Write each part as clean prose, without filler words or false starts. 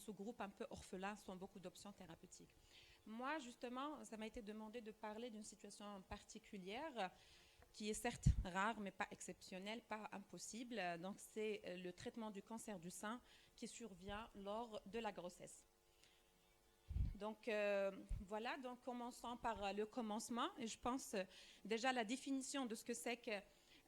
sous-groupe un peu orphelin sans beaucoup d'options thérapeutiques. Moi, justement, ça m'a été demandé de parler d'une situation particulière qui est certes rare, mais pas exceptionnelle, pas impossible. Donc, c'est le traitement du cancer du sein qui survient lors de la grossesse. Donc, voilà, donc commençons par le commencement. Et je pense déjà la définition de ce que c'est que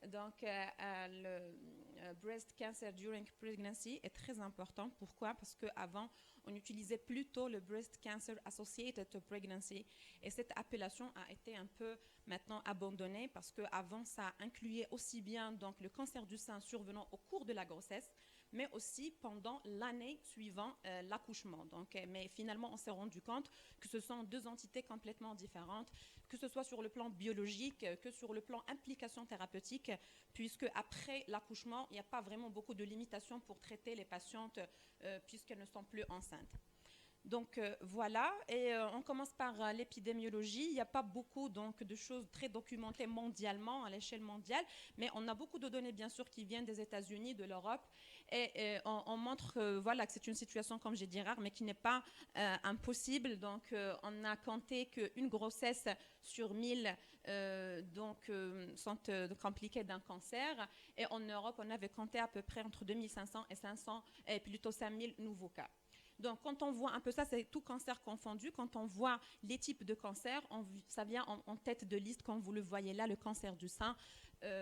donc, le breast cancer during pregnancy est très important. Pourquoi? Parce qu'avant, on utilisait plutôt le breast cancer associated to pregnancy. Et cette appellation a été un peu maintenant abandonnée parce qu'avant, ça incluait aussi bien donc, le cancer du sein survenant au cours de la grossesse, mais aussi pendant l'année suivant l'accouchement. Donc, mais finalement, on s'est rendu compte que ce sont deux entités complètement différentes, que ce soit sur le plan biologique, que sur le plan implication thérapeutique, puisque après l'accouchement, il n'y a pas vraiment beaucoup de limitations pour traiter les patientes puisqu'elles ne sont plus enceintes. Donc voilà, et on commence par l'épidémiologie. Il n'y a pas beaucoup donc, de choses très documentées mondialement, à l'échelle mondiale, mais on a beaucoup de données bien sûr qui viennent des États-Unis, de l'Europe, et on montre voilà, que c'est une situation, comme j'ai dit, rare, mais qui n'est pas impossible. Donc on a compté qu'une grossesse sur 1000 sont compliquées d'un cancer, et en Europe, on avait compté à peu près entre 2500 et 500, et plutôt 5000 nouveaux cas. Donc, quand on voit un peu ça, c'est tout cancer confondu. Quand on voit les types de cancers, ça vient en tête de liste, comme vous le voyez là, le cancer du sein.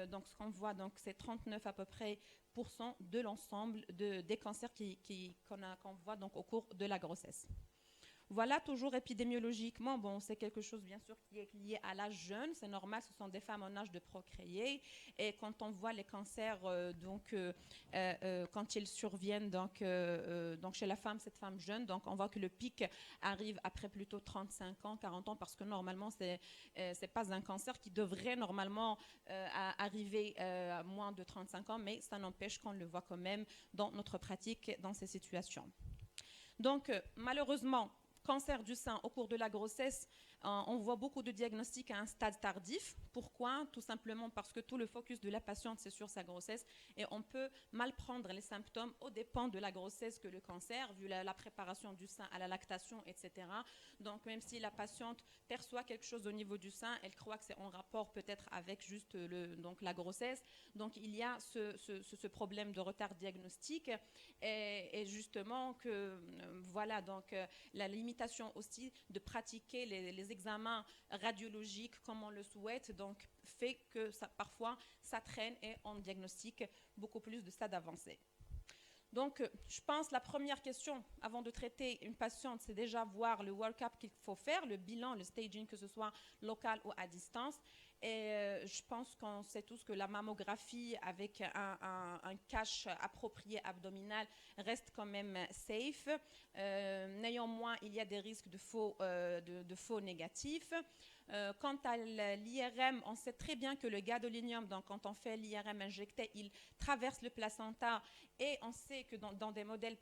Donc, ce qu'on voit, donc, c'est 39 à peu près % de l'ensemble des cancers qu'on voit donc, au cours de la grossesse. Voilà, toujours épidémiologiquement, bon, c'est quelque chose bien sûr qui est lié à l'âge jeune, c'est normal, ce sont des femmes en âge de procréer, et quand on voit les cancers, quand ils surviennent donc chez la femme, cette femme jeune, donc on voit que le pic arrive après plutôt 35 ans, 40 ans, parce que normalement, c'est pas un cancer qui devrait normalement arriver à moins de 35 ans, mais ça n'empêche qu'on le voit quand même dans notre pratique, dans ces situations. Donc, malheureusement, cancer du sein au cours de la grossesse, on voit beaucoup de diagnostics à un stade tardif. Pourquoi? Tout simplement parce que tout le focus de la patiente, c'est sur sa grossesse, et on peut mal prendre les symptômes au dépend de la grossesse que le cancer, vu la préparation du sein à la lactation, etc. Donc, même si la patiente perçoit quelque chose au niveau du sein, elle croit que c'est en rapport peut-être avec juste la grossesse. Donc, il y a ce problème de retard diagnostique, et justement que, voilà, donc la limitation aussi de pratiquer les examens radiologiques comme on le souhaite, donc fait que parfois ça traîne et on diagnostique beaucoup plus de stades avancés. Donc, je pense que la première question avant de traiter une patiente, c'est déjà voir le work-up qu'il faut faire, le bilan, le staging, que ce soit local ou à distance. Et je pense qu'on sait tous que la mammographie avec un cache approprié abdominal reste quand même safe. Néanmoins, il y a des risques de faux négatifs. Quant à l'IRM, on sait très bien que le gadolinium, donc quand on fait l'IRM injecté, il traverse le placenta, et on sait que dans des modèles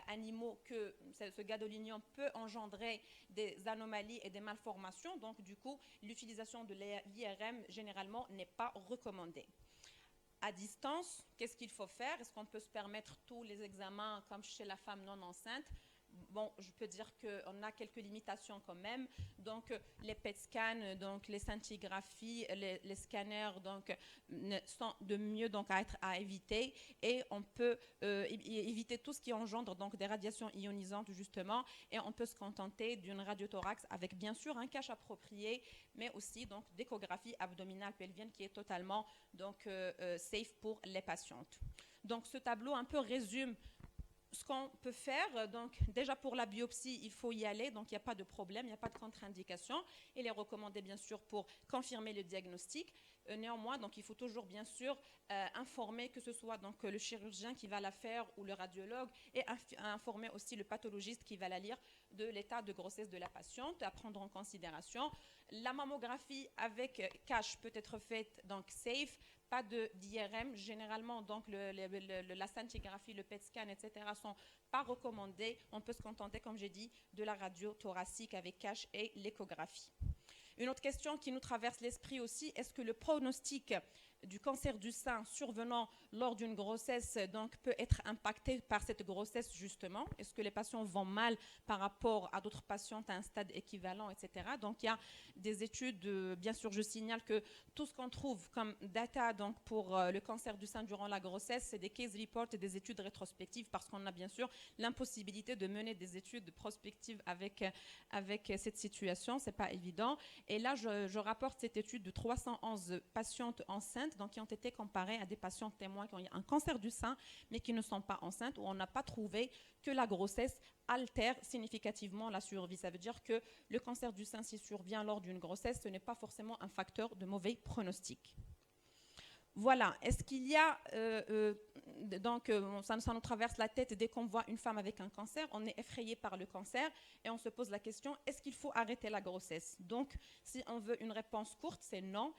animaux que ce gadolinium peut engendrer des anomalies et des malformations. Donc du coup, l'utilisation de l'IRM généralement n'est pas recommandée. À distance, qu'est-ce qu'il faut faire? Est-ce qu'on peut se permettre tous les examens comme chez la femme non enceinte? Bon, je peux dire qu'on a quelques limitations quand même. Donc, les PET scans, donc les scintigraphies, les scanners, donc sont de mieux donc à éviter, et on peut éviter tout ce qui engendre donc des radiations ionisantes justement, et on peut se contenter d'une radiothorax avec bien sûr un cache approprié, mais aussi donc d'échographie abdominale pelvienne qui est totalement donc safe pour les patientes. Donc, ce tableau un peu résume ce qu'on peut faire. Donc, déjà pour la biopsie, il faut y aller, donc il n'y a pas de problème, il n'y a pas de contre-indication. Il est recommandé bien sûr pour confirmer le diagnostic. Néanmoins, donc il faut toujours bien sûr informer que ce soit donc le chirurgien qui va la faire ou le radiologue, et informer aussi le pathologiste qui va la lire de l'état de grossesse de la patiente à prendre en considération. La mammographie avec cache peut être faite donc safe, pas d'IRM. Généralement, donc la scintigraphie, le PET scan, etc. sont pas recommandés. On peut se contenter, comme j'ai dit, de la radio thoracique avec cache et l'échographie. Une autre question qui nous traverse l'esprit aussi, est-ce que le pronostic du cancer du sein survenant lors d'une grossesse donc, peut être impacté par cette grossesse justement. Est-ce que les patients vont mal par rapport à d'autres patientes à un stade équivalent, etc. Donc il y a des études, bien sûr je signale que tout ce qu'on trouve comme data donc, pour le cancer du sein durant la grossesse, c'est des case reports et des études rétrospectives parce qu'on a bien sûr l'impossibilité de mener des études prospectives avec cette situation, c'est pas évident. Et là, je rapporte cette étude de 311 patientes enceintes donc, qui ont été comparées à des patients témoins qui ont eu un cancer du sein mais qui ne sont pas enceintes, où on n'a pas trouvé que la grossesse altère significativement la survie. Ça veut dire que le cancer du sein, s'il survient lors d'une grossesse, ce n'est pas forcément un facteur de mauvais pronostic. Voilà, est-ce qu'il y a, ça nous traverse la tête dès qu'on voit une femme avec un cancer, on est effrayé par le cancer et on se pose la question, est-ce qu'il faut arrêter la grossesse? Donc, si on veut une réponse courte, c'est non.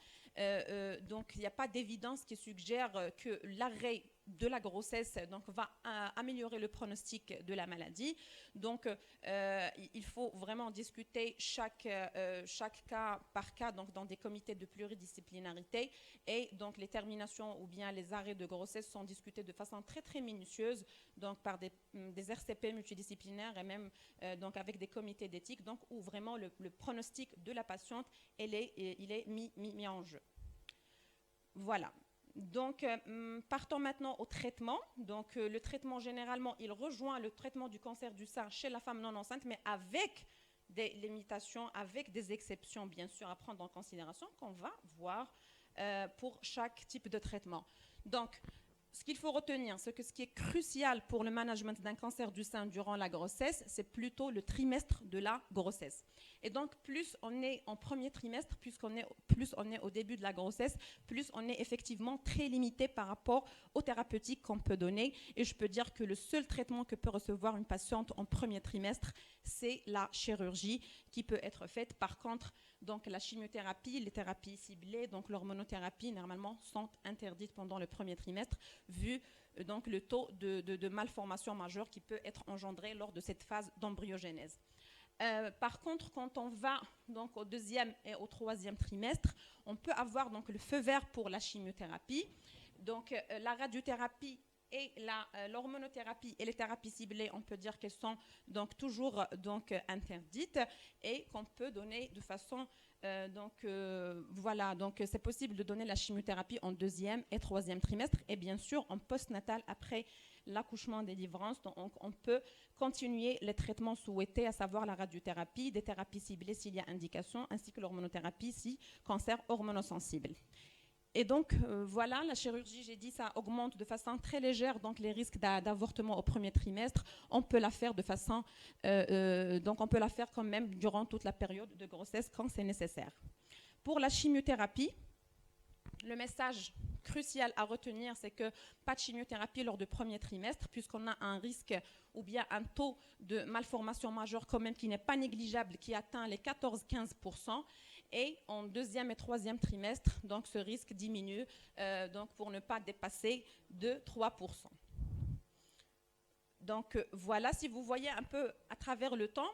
Donc, il n'y a pas d'évidence qui suggère que l'arrêt de la grossesse donc, va améliorer le pronostic de la maladie. Donc, il faut vraiment discuter chaque cas par cas donc, dans des comités de pluridisciplinarité et donc les terminations ou bien les arrêts de grossesse sont discutés de façon très très minutieuse donc par des RCP multidisciplinaires et même donc avec des comités d'éthique donc où vraiment le pronostic de la patiente il est mis en jeu. Voilà. Donc, partons maintenant au traitement. Donc, le traitement, généralement, il rejoint le traitement du cancer du sein chez la femme non enceinte, mais avec des limitations, avec des exceptions, bien sûr, à prendre en considération qu'on va voir pour chaque type de traitement. Donc, ce qu'il faut retenir, c'est que ce qui est crucial pour le management d'un cancer du sein durant la grossesse, c'est plutôt le trimestre de la grossesse. Et donc, plus on est en premier trimestre, plus on est au début de la grossesse, plus on est effectivement très limité par rapport aux thérapeutiques qu'on peut donner. Et je peux dire que le seul traitement que peut recevoir une patiente en premier trimestre, c'est la chirurgie qui peut être faite. Par contre, donc la chimiothérapie, les thérapies ciblées, donc l'hormonothérapie, normalement, sont interdites pendant le premier trimestre, vu donc le taux de malformation majeure qui peut être engendré lors de cette phase d'embryogénèse. Par contre, quand on va donc au deuxième et au troisième trimestre, on peut avoir donc le feu vert pour la chimiothérapie. Donc la radiothérapie et l'hormonothérapie et les thérapies ciblées, on peut dire qu'elles sont donc toujours donc interdites et qu'on peut donner de façon voilà, donc c'est possible de donner la chimiothérapie en deuxième et troisième trimestre et bien sûr en postnatal après l'accouchement délivrance, donc on peut continuer les traitements souhaités, à savoir la radiothérapie, des thérapies ciblées s'il y a indication, ainsi que l'hormonothérapie si cancer hormonosensible. Et donc, voilà, la chirurgie, j'ai dit, ça augmente de façon très légère donc les risques d'avortement au premier trimestre. On peut la faire de façon, donc on peut la faire quand même durant toute la période de grossesse quand c'est nécessaire. Pour la chimiothérapie, le message crucial à retenir, c'est que pas de chimiothérapie lors du premier trimestre, puisqu'on a un risque ou bien un taux de malformation majeure quand même qui n'est pas négligeable, qui atteint les 14-15%. Et en deuxième et troisième trimestre, donc ce risque diminue donc pour ne pas dépasser de 3%. Donc voilà, si vous voyez un peu à travers le temps,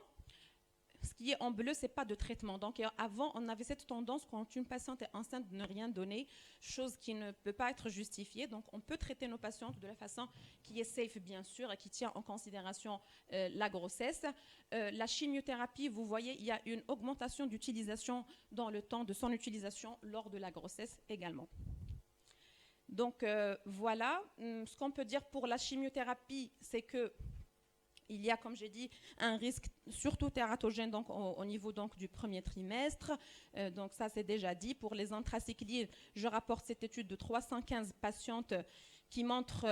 ce qui est en bleu, ce n'est pas de traitement. Donc avant, on avait cette tendance quand une patiente est enceinte de ne rien donner, chose qui ne peut pas être justifiée. Donc on peut traiter nos patientes de la façon qui est safe, bien sûr, et qui tient en considération la grossesse. La chimiothérapie, vous voyez, il y a une augmentation d'utilisation dans le temps de son utilisation lors de la grossesse également. Donc voilà, ce qu'on peut dire pour la chimiothérapie, c'est que il y a, comme j'ai dit, un risque surtout tératogène donc, au niveau donc, du premier trimestre. Donc ça, c'est déjà dit. Pour les anthracyclines, je rapporte cette étude de 315 patientes qui montre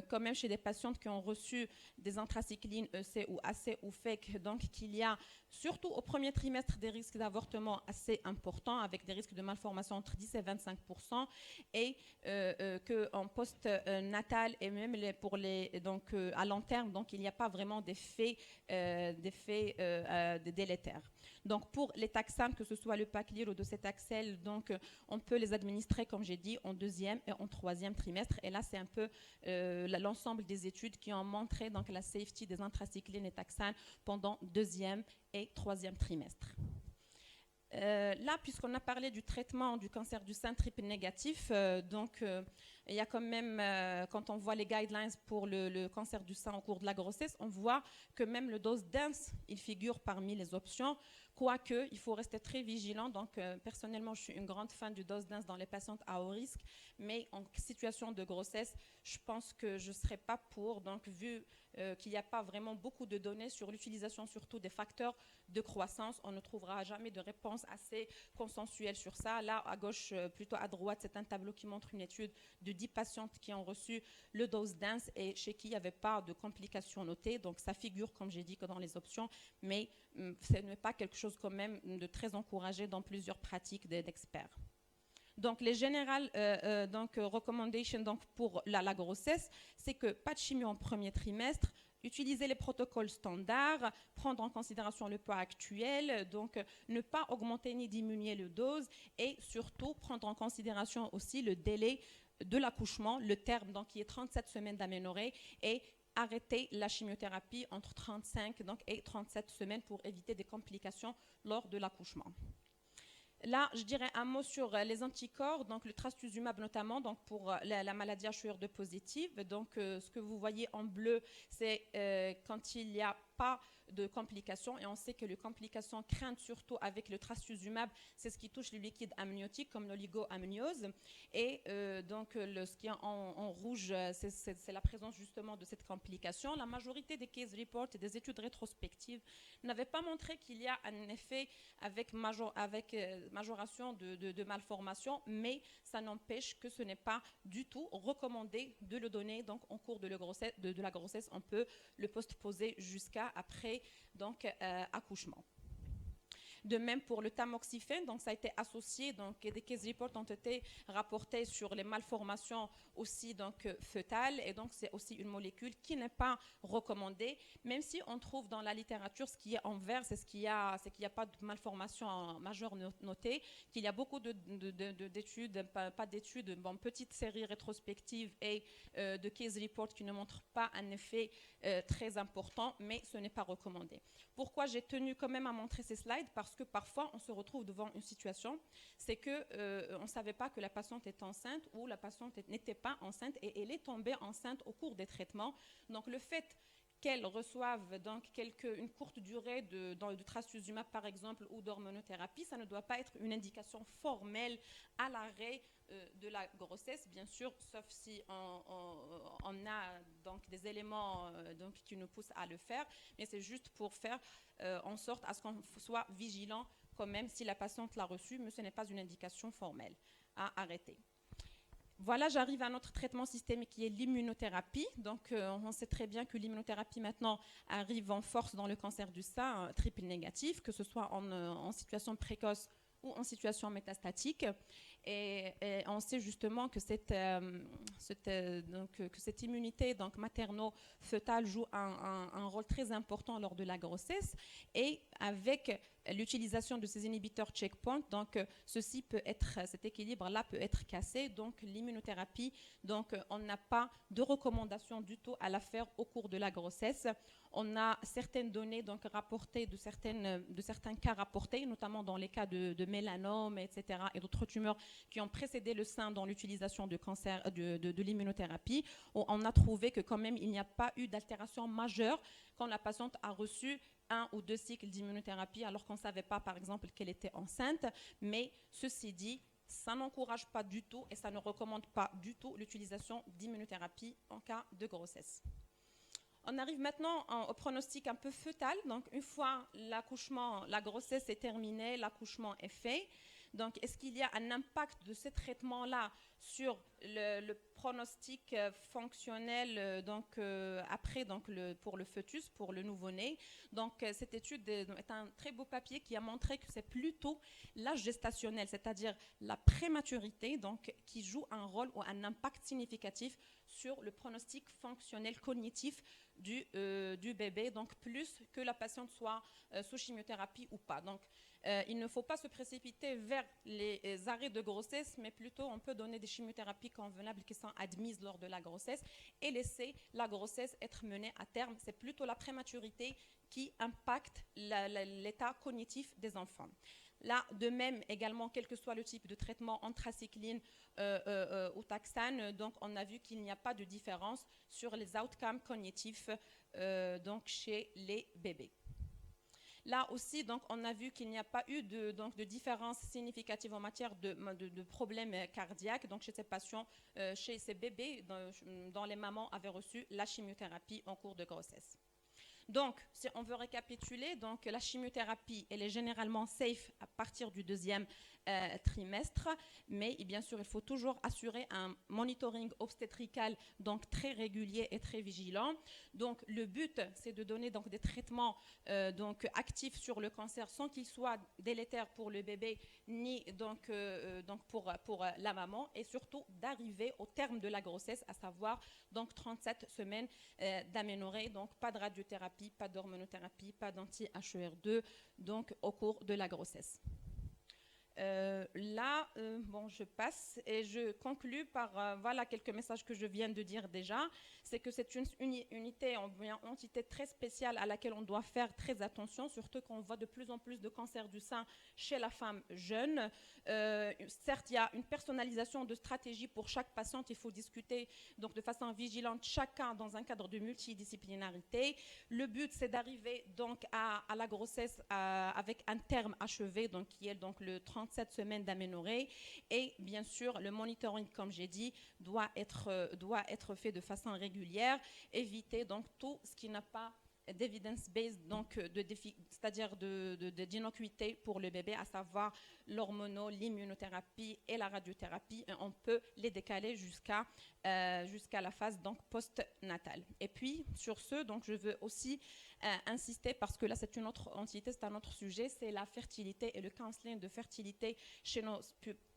quand même chez des patientes qui ont reçu des anthracyclines EC ou AC ou FEC, donc qu'il y a surtout au premier trimestre des risques d'avortement assez importants avec des risques de malformation entre 10 et 25% et qu'en post-natal et même donc, à long terme, donc il n'y a pas vraiment d'effets délétères. Donc pour les taxanes, que ce soit le Paclitaxel ou le docétaxel, donc on peut les administrer, comme j'ai dit, en deuxième et en troisième trimestre. Et là, c'est un peu l'ensemble des études qui ont montré donc, la safety des anthracyclines et taxanes pendant deuxième et troisième trimestre. Là, puisqu'on a parlé du traitement du cancer du sein triple négatif, il y a quand même, quand on voit les guidelines pour le cancer du sein au cours de la grossesse, on voit que même le dose dense, il figure parmi les options, quoique il faut rester très vigilant. Donc, personnellement, je suis une grande fan du dose dense dans les patientes à haut risque, mais en situation de grossesse, je pense que je ne serais pas pour. Donc, vu qu'il n'y a pas vraiment beaucoup de données sur l'utilisation surtout des facteurs de croissance, on ne trouvera jamais de réponse assez consensuelle sur ça. Là, à gauche, plutôt à droite, c'est un tableau qui montre une étude de 10 patientes qui ont reçu le dose dense et chez qui il n'y avait pas de complications notées. Donc, ça figure, comme j'ai dit, que dans les options, mais ce n'est pas quelque chose quand même de très encouragé dans plusieurs pratiques d'experts. Donc, les générales recommendations pour la grossesse, c'est que pas de chimio en premier trimestre, utiliser les protocoles standards, prendre en considération le poids actuel, donc ne pas augmenter ni diminuer le dose et surtout prendre en considération aussi le délai de l'accouchement, le terme donc, qui est 37 semaines d'aménorrhée et arrêter la chimiothérapie entre 35 et 37 semaines pour éviter des complications lors de l'accouchement. Là, je dirais un mot sur les anticorps, donc le trastuzumab notamment, donc pour la maladie HUR2 positive. Donc, ce que vous voyez en bleu, c'est quand il n'y a pas de complications, et on sait que les complications craintes surtout avec le trastuzumab, c'est ce qui touche les liquides amniotiques comme l'oligoamniose. Et ce qui est en rouge, c'est la présence justement de cette complication. La majorité des case reports et des études rétrospectives n'avaient pas montré qu'il y a un effet avec majoration de malformation, mais ça n'empêche que ce n'est pas du tout recommandé de le donner donc en cours de la grossesse. On peut le postposer jusqu'à après accouchement. De même pour le tamoxifène, donc ça a été associé, donc des case reports ont été rapportés sur les malformations aussi fœtales, et donc c'est aussi une molécule qui n'est pas recommandée, même si on trouve dans la littérature ce qui est en vert, c'est qu'il n'y a pas de malformation majeure notée, qu'il y a beaucoup d'études, pas d'études, petites séries rétrospectives et de case reports qui ne montrent pas un effet très important, mais ce n'est pas recommandé. Pourquoi j'ai tenu quand même à montrer ces slides? Parce que parfois, on se retrouve devant une situation, c'est qu'on ne savait pas que la patiente est enceinte ou la patiente n'était pas enceinte et elle est tombée enceinte au cours des traitements. Donc, le fait qu'elles reçoivent une courte durée de trastuzumab, par exemple, ou d'hormonothérapie, ça ne doit pas être une indication formelle à l'arrêt de la grossesse, bien sûr, sauf si on a des éléments qui nous poussent à le faire, mais c'est juste pour faire en sorte à ce qu'on soit vigilant quand même si la patiente l'a reçu, mais ce n'est pas une indication formelle à arrêter. Voilà, j'arrive à notre traitement systémique qui est l'immunothérapie. Donc, on sait très bien que l'immunothérapie maintenant arrive en force dans le cancer du sein triple négatif, que ce soit en situation précoce ou en situation métastatique. Et on sait justement que cette immunité materno-fœtale joue un rôle très important lors de la grossesse. Et avec l'utilisation de ces inhibiteurs checkpoint, cet équilibre-là peut être cassé. Donc, l'immunothérapie, on n'a pas de recommandation du tout à la faire au cours de la grossesse. On a certaines données rapportées de certains cas rapportés, notamment dans les cas de mélanome, etc., et d'autres tumeurs qui ont précédé le sein dans l'utilisation de l'immunothérapie. On a trouvé que quand même il n'y a pas eu d'altération majeure quand la patiente a reçu 1 ou 2 cycles d'immunothérapie alors qu'on ne savait pas, par exemple, qu'elle était enceinte. Mais ceci dit, ça n'encourage pas du tout et ça ne recommande pas du tout l'utilisation d'immunothérapie en cas de grossesse. On arrive maintenant au pronostic un peu fœtal. Donc, une fois la grossesse est terminée, l'accouchement est fait. Donc, est-ce qu'il y a un impact de ce traitement-là sur le pronostic fonctionnel pour le fœtus, pour le nouveau-né? Donc, cette étude est un très beau papier qui a montré que c'est plutôt l'âge gestationnel, c'est-à-dire la prématurité, qui joue un rôle ou un impact significatif sur le pronostic fonctionnel cognitif du bébé, donc plus que la patiente soit sous chimiothérapie ou pas. Donc, il ne faut pas se précipiter vers les arrêts de grossesse, mais plutôt on peut donner des chimiothérapies convenables qui sont admises lors de la grossesse et laisser la grossesse être menée à terme. C'est plutôt la prématurité qui impacte l'état cognitif des enfants. Là, de même, également, quel que soit le type de traitement, anthracycline ou taxane, donc on a vu qu'il n'y a pas de différence sur les outcomes cognitifs donc chez les bébés. Là aussi, donc, on a vu qu'il n'y a pas eu de différence significative en matière de problèmes cardiaques donc, chez ces patients, chez ces bébés dont les mamans avaient reçu la chimiothérapie en cours de grossesse. Donc, si on veut récapituler, donc, la chimiothérapie, elle est généralement safe à partir du deuxième trimestre, mais bien sûr, il faut toujours assurer un monitoring obstétrical donc très régulier et très vigilant. Donc, le but, c'est de donner donc des traitements donc actifs sur le cancer sans qu'ils soient délétères pour le bébé ni donc pour la maman, et surtout d'arriver au terme de la grossesse, à savoir donc 37 semaines d'aménorrhée, donc pas de radiothérapie, pas d'hormonothérapie, pas d'anti-HER2 donc au cours de la grossesse. Là, bon, je passe et je conclus par voilà quelques messages que je viens de dire déjà. C'est que c'est une entité très spéciale à laquelle on doit faire très attention, surtout qu'on voit de plus en plus de cancers du sein chez la femme jeune. Certes, il y a une personnalisation de stratégie pour chaque patiente. Il faut discuter donc de façon vigilante chacun dans un cadre de multidisciplinarité. Le but, c'est d'arriver donc à la grossesse avec un terme achevé, donc qui est donc le 37 semaines d'aménorrhée, et bien sûr le monitoring, comme j'ai dit, doit être fait de façon régulière, éviter donc tout ce qui n'a pas d'evidence-based, donc c'est-à-dire d'innocuité pour le bébé, à savoir l'hormono, l'immunothérapie et la radiothérapie. Et on peut les décaler jusqu'à la phase donc post-natale. Et puis sur ce, donc je veux aussi insister, parce que là c'est une autre entité, c'est un autre sujet, c'est la fertilité et le counseling de fertilité chez nos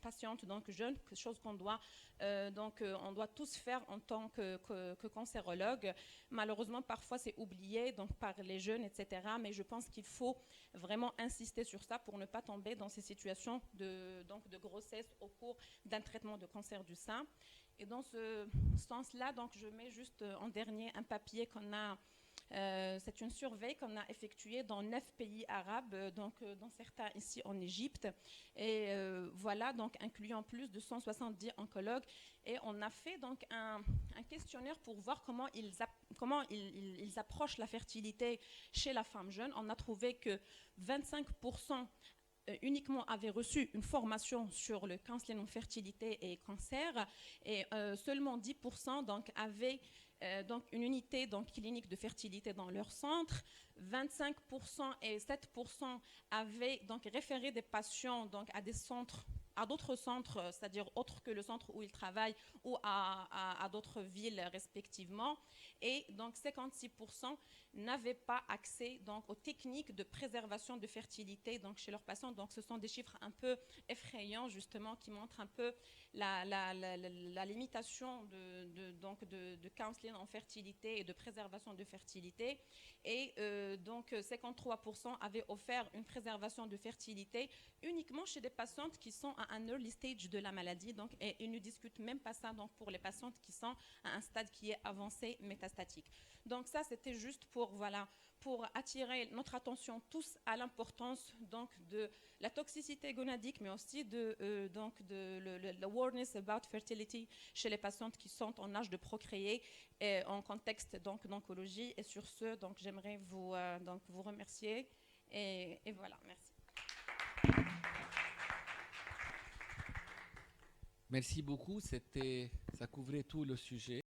patientes donc jeunes, chose qu'on doit on doit tous faire en tant que cancérologue. Malheureusement, parfois c'est oublié donc par les jeunes, etc. Mais je pense qu'il faut vraiment insister sur ça pour ne pas tomber dans ces situations de grossesse au cours d'un traitement de cancer du sein. Et dans ce sens-là, donc je mets juste en dernier un papier qu'on a. C'est une surveille qu'on a effectuée dans 9 pays arabes, dans certains ici en Égypte, et voilà, donc incluant plus de 170 oncologues, et on a fait donc un questionnaire pour voir comment ils approchent la fertilité chez la femme jeune. On a trouvé que 25% uniquement avaient reçu une formation sur le counseling en fertilité et cancer, et seulement 10% donc avaient donc une unité donc clinique de fertilité dans leur centre. 25% et 7% avaient donc référé des patients donc à des centres, à d'autres centres, c'est-à-dire autres que le centre où ils travaillent, ou à d'autres villes respectivement. Et donc 56% n'avaient pas accès donc aux techniques de préservation de fertilité donc chez leurs patients. Donc ce sont des chiffres un peu effrayants, justement, qui montrent un peu la limitation de counseling en fertilité et de préservation de fertilité. Et donc 53% avaient offert une préservation de fertilité uniquement chez des patientes qui sont à un early stage de la maladie, donc, et ils ne discutent même pas ça donc, pour les patientes qui sont à un stade qui est avancé métastatique. Donc ça, c'était juste pour attirer notre attention tous à l'importance donc de la toxicité gonadique, mais aussi de l'awareness about fertility chez les patientes qui sont en âge de procréer et en contexte donc d'oncologie. Et sur ce, donc j'aimerais vous remercier, et voilà, merci. Merci beaucoup, ça couvrait tout le sujet.